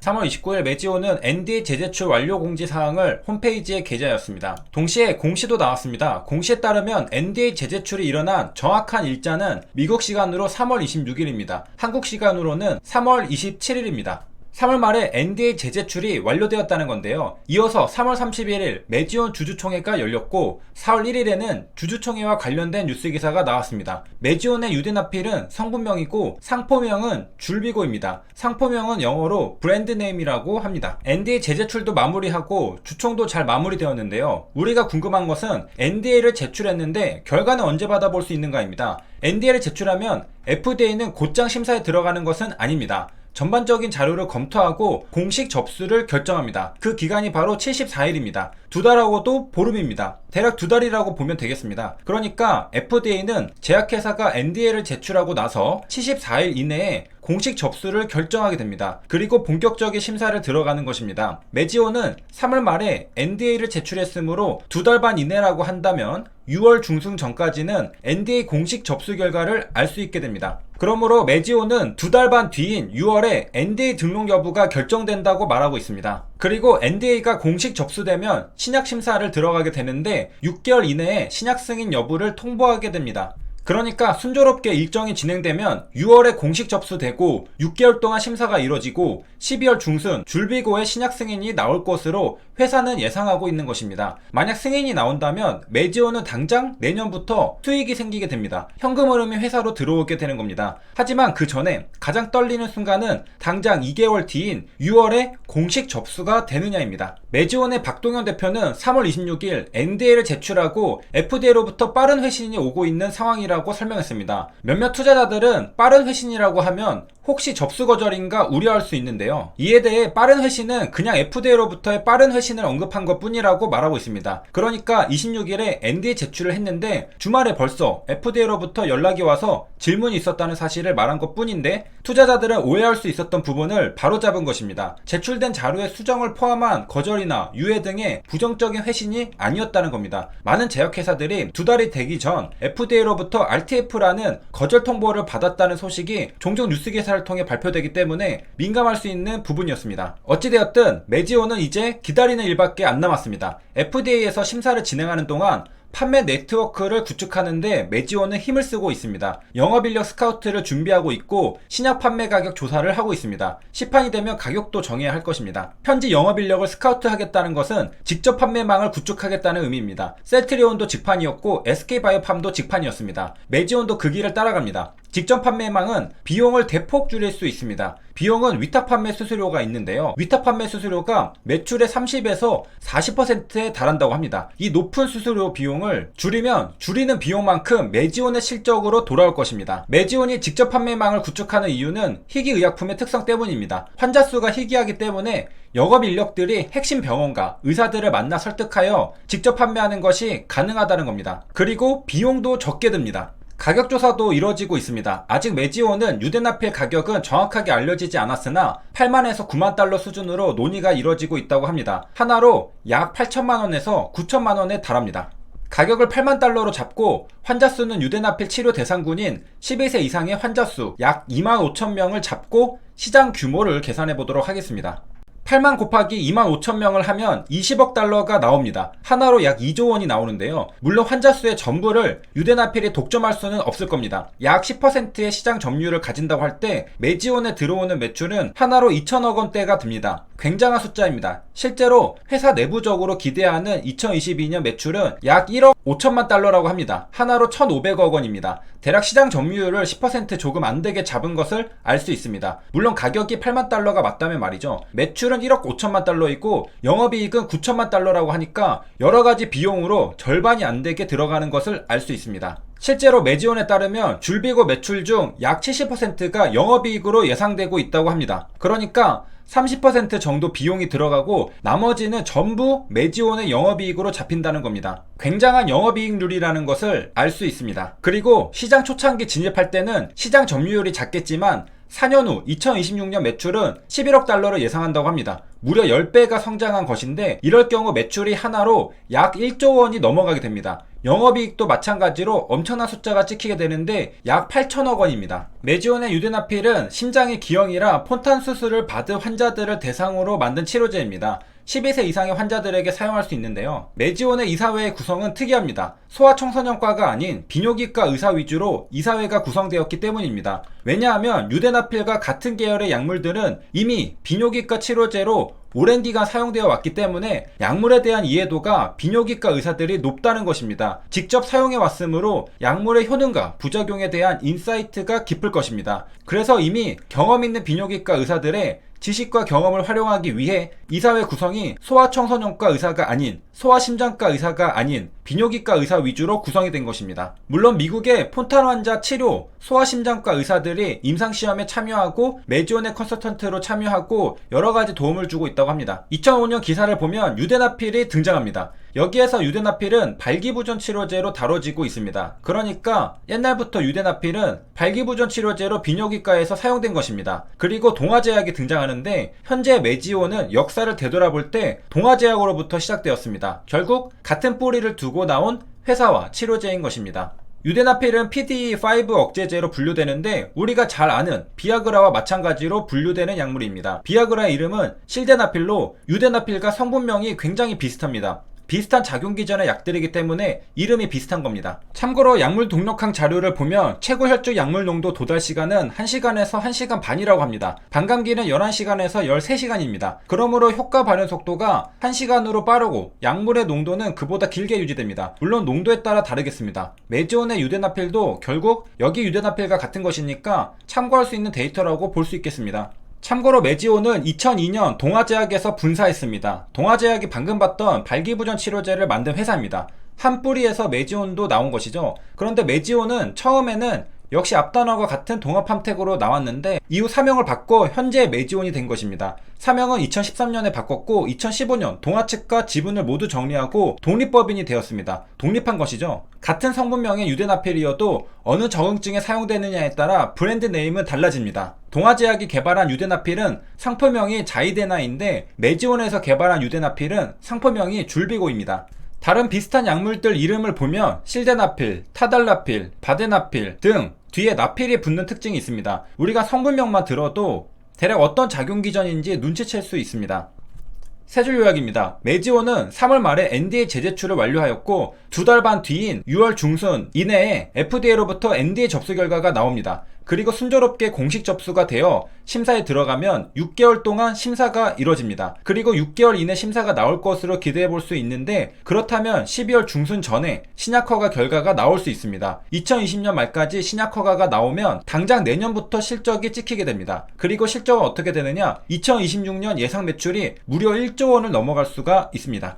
3월 29일 메지오는 NDA 재제출 완료 공지 사항을 홈페이지에 게재하였습니다. 동시에 공시도 나왔습니다. 공시에 따르면 NDA 재제출이 일어난 정확한 일자는 미국 시간으로 3월 26일입니다. 한국 시간으로는 3월 27일입니다. 3월 말에 NDA 재제출이 완료되었다는 건데요. 이어서 3월 31일 메지온 주주총회가 열렸고 4월 1일에는 주주총회와 관련된 뉴스 기사가 나왔습니다. 메지온의 유대나필은 성분명이고 상포명은 줄비고입니다. 상포명은 영어로 브랜드네임이라고 합니다. NDA 재제출도 마무리하고 주총도 잘 마무리되었는데요. 우리가 궁금한 것은 NDA를 제출했는데 결과는 언제 받아볼 수 있는가입니다. NDA를 제출하면 FDA는 곧장 심사에 들어가는 것은 아닙니다. 전반적인 자료를 검토하고 공식 접수를 결정합니다. 그 기간이 바로 74일입니다. 2달하고도 보름입니다. 대략 2달이라고 보면 되겠습니다. 그러니까 FDA는 제약회사가 NDA를 제출하고 나서 74일 이내에 공식 접수를 결정하게 됩니다. 그리고 본격적인 심사를 들어가는 것입니다. 메지오는 3월 말에 NDA를 제출했으므로 2달 반 이내라고 한다면 6월 중순 전까지는 NDA 공식 접수 결과를 알 수 있게 됩니다. 그러므로 메지오는 2달 반 뒤인 6월에 NDA 등록 여부가 결정된다고 말하고 있습니다. 그리고 NDA가 공식 접수되면 신약 심사를 들어가게 되는데 6개월 이내에 신약 승인 여부를 통보하게 됩니다. 그러니까 순조롭게 일정이 진행되면 6월에 공식 접수되고 6개월 동안 심사가 이뤄지고 12월 중순 줄비고의 신약 승인이 나올 것으로 회사는 예상하고 있는 것입니다. 만약 승인이 나온다면 메지오는 당장 내년부터 수익이 생기게 됩니다. 현금 흐름이 회사로 들어오게 되는 겁니다. 하지만 그 전에 가장 떨리는 순간은 당장 2개월 뒤인 6월에 공식 접수가 되느냐입니다. 메지온의 박동현 대표는 3월 26일 NDA를 제출하고 FDA로부터 빠른 회신이 오고 있는 상황이라고 설명했습니다. 몇몇 투자자들은 빠른 회신이라고 하면 혹시 접수 거절인가 우려할 수 있는데요. 이에 대해 빠른 회신은 그냥 FDA로부터의 빠른 회신을 언급한 것 뿐이라고 말하고 있습니다. 그러니까 26일에 NDA 제출을 했는데 주말에 벌써 FDA로부터 연락이 와서 질문이 있었다는 사실을 말한 것 뿐인데 투자자들은 오해할 수 있었던 부분을 바로잡은 것입니다. 제출된 자료의 수정을 포함한 거절이나 유예 등의 부정적인 회신이 아니었다는 겁니다. 많은 제약회사들이 2달이 되기 전 FDA로부터 RTF라는 거절 통보를 받았다는 소식이 종종 뉴스 기사를 통해 발표되기 때문에 민감할 수 있는 부분이었습니다. 어찌되었든 메지오는 이제 기다리는 일밖에 안 남았습니다. FDA에서 심사를 진행하는 동안 판매 네트워크를 구축하는데 메지오는 힘을 쓰고 있습니다. 영업인력 스카우트를 준비하고 있고 신약 판매 가격 조사를 하고 있습니다. 시판이 되면 가격도 정해야 할 것입니다. 현지 영업인력을 스카우트하겠다는 것은 직접 판매망을 구축하겠다는 의미입니다. 셀트리온도 직판이었고 SK바이오팜도 직판이었습니다. 메지온도 그 길을 따라갑니다. 직접 판매망은 비용을 대폭 줄일 수 있습니다. 비용은 위탁 판매 수수료가 있는데요. 위탁 판매 수수료가 매출의 30에서 40%에 달한다고 합니다. 이 높은 수수료 비용을 줄이면 줄이는 비용만큼 메지온의 실적으로 돌아올 것입니다. 메지온이 직접 판매망을 구축하는 이유는 희귀의약품의 특성 때문입니다. 환자 수가 희귀하기 때문에 영업 인력들이 핵심 병원과 의사들을 만나 설득하여 직접 판매하는 것이 가능하다는 겁니다. 그리고 비용도 적게 듭니다. 가격 조사도 이루어지고 있습니다. 아직 메지오는 유대나필 가격은 정확하게 알려지지 않았으나 8만에서 9만 달러 수준으로 논의가 이루어지고 있다고 합니다. 하나로 약 8천만원에서 9천만원에 달합니다. 가격을 8만 달러로 잡고 환자 수는 유대나필 치료 대상군인 11세 이상의 환자 수 약 2만 5천 명을 잡고 시장 규모를 계산해 보도록 하겠습니다. 8만 곱하기 2만 5천 명을 하면 20억 달러가 나옵니다. 하나로 약 2조 원이 나오는데요. 물론 환자 수의 전부를 유대나필이 독점할 수는 없을 겁니다. 약 10%의 시장 점유율을 가진다고 할 때 메지온에 들어오는 매출은 하나로 2천억 원대가 듭니다. 굉장한 숫자입니다. 실제로 회사 내부적으로 기대하는 2022년 매출은 약 1억 5천만 달러라고 합니다. 하나로 1,500억 원입니다. 대략 시장 점유율을 10% 조금 안 되게 잡은 것을 알 수 있습니다. 물론 가격이 8만 달러가 맞다면 말이죠. 매출은 1억 5천만 달러이고 영업이익은 9천만 달러라고 하니까 여러가지 비용으로 절반이 안 되게 들어가는 것을 알 수 있습니다. 실제로 메지온에 따르면 줄비고 매출 중 약 70%가 영업이익으로 예상되고 있다고 합니다. 그러니까 30% 정도 비용이 들어가고 나머지는 전부 메지온의 영업이익으로 잡힌다는 겁니다. 굉장한 영업이익률이라는 것을 알 수 있습니다. 그리고 시장 초창기 진입할 때는 시장 점유율이 작겠지만 4년 후 2026년 매출은 11억 달러를 예상한다고 합니다. 무려 10배가 성장한 것인데 이럴 경우 매출이 하나로 약 1조 원이 넘어가게 됩니다. 영업이익도 마찬가지로 엄청난 숫자가 찍히게 되는데 약 8천억 원입니다. 메지온의 유데나필은 심장이 기형이라 폰탄 수술을 받은 환자들을 대상으로 만든 치료제입니다. 12세 이상의 환자들에게 사용할 수 있는데요. 메지온의 이사회의 구성은 특이합니다. 소아청소년과가 아닌 비뇨기과 의사 위주로 이사회가 구성되었기 때문입니다. 왜냐하면 유데나필과 같은 계열의 약물들은 이미 비뇨기과 치료제로 오랜 기간 사용되어 왔기 때문에 약물에 대한 이해도가 비뇨기과 의사들이 높다는 것입니다. 직접 사용해 왔으므로 약물의 효능과 부작용에 대한 인사이트가 깊을 것입니다. 그래서 이미 경험 있는 비뇨기과 의사들의 지식과 경험을 활용하기 위해 이사회 구성이 소아청소년과 의사가 아닌 소아심장과 의사가 아닌 비뇨기과 의사 위주로 구성이 된 것입니다. 물론 미국의 폰탄 환자 치료 소아심장과 의사들이 임상시험에 참여하고 메지온의 컨설턴트로 참여하고 여러가지 도움을 주고 있다고 합니다. 2005년 기사를 보면 유데나필이 등장합니다. 여기에서 유데나필은 발기부전 치료제로 다뤄지고 있습니다. 그러니까 옛날부터 유데나필은 발기부전 치료제로 비뇨기과에서 사용된 것입니다. 그리고 동화제약이 등장하는데 현재 메지온은 역사를 되돌아볼 때 동화제약으로부터 시작되었습니다. 결국 같은 뿌리를 두고 나온 회사와 치료제인 것입니다. 유데나필은 PDE5 억제제로 분류되는데 우리가 잘 아는 비아그라와 마찬가지로 분류되는 약물입니다. 비아그라의 이름은 실데나필로 유데나필과 성분명이 굉장히 비슷합니다. 비슷한 작용기전의 약들이기 때문에 이름이 비슷한 겁니다. 참고로 약물 동력항 자료를 보면 최고 혈중 약물 농도 도달 시간은 1시간에서 1시간 반이라고 합니다. 반감기는 11시간에서 13시간입니다. 그러므로 효과 발현 속도가 1시간으로 빠르고 약물의 농도는 그보다 길게 유지됩니다. 물론 농도에 따라 다르겠습니다. 메지온의 유데나필도 결국 여기 유데나필과 같은 것이니까 참고할 수 있는 데이터라고 볼 수 있겠습니다. 참고로 메지온은 2002년 동화제약에서 분사했습니다. 동화제약이 방금 봤던 발기부전 치료제를 만든 회사입니다. 한 뿌리에서 메지온도 나온 것이죠. 그런데 메지온은 처음에는 역시 앞단어가 같은 동합함택으로 나왔는데 이후 사명을 바꿔 현재 메지온이 된 것입니다. 사명은 2013년에 바꿨고 2015년 동화 측과 지분을 모두 정리하고 독립법인이 되었습니다. 독립한 것이죠. 같은 성분명의 유데나필이어도 어느 적응증에 사용되느냐에 따라 브랜드 네임은 달라집니다. 동화제약이 개발한 유데나필은 상표명이 자이데나인데 메지온에서 개발한 유데나필은 상표명이 줄비고입니다. 다른 비슷한 약물들 이름을 보면 실데나필, 타달나필, 바데나필 등 뒤에 나필이 붙는 특징이 있습니다. 우리가 성분명만 들어도 대략 어떤 작용기전인지 눈치챌 수 있습니다. 세 줄 요약입니다. 메지온은 3월 말에 NDA 재제출을 완료하였고 2달 반 뒤인 6월 중순 이내에 FDA로부터 NDA 접수 결과가 나옵니다. 그리고 순조롭게 공식 접수가 되어 심사에 들어가면 6개월 동안 심사가 이뤄집니다. 그리고 6개월 이내 심사가 나올 것으로 기대해 볼 수 있는데 그렇다면 12월 중순 전에 신약허가 결과가 나올 수 있습니다. 2020년 말까지 신약허가가 나오면 당장 내년부터 실적이 찍히게 됩니다. 그리고 실적은 어떻게 되느냐? 2026년 예상 매출이 무려 1조 원을 넘어갈 수가 있습니다.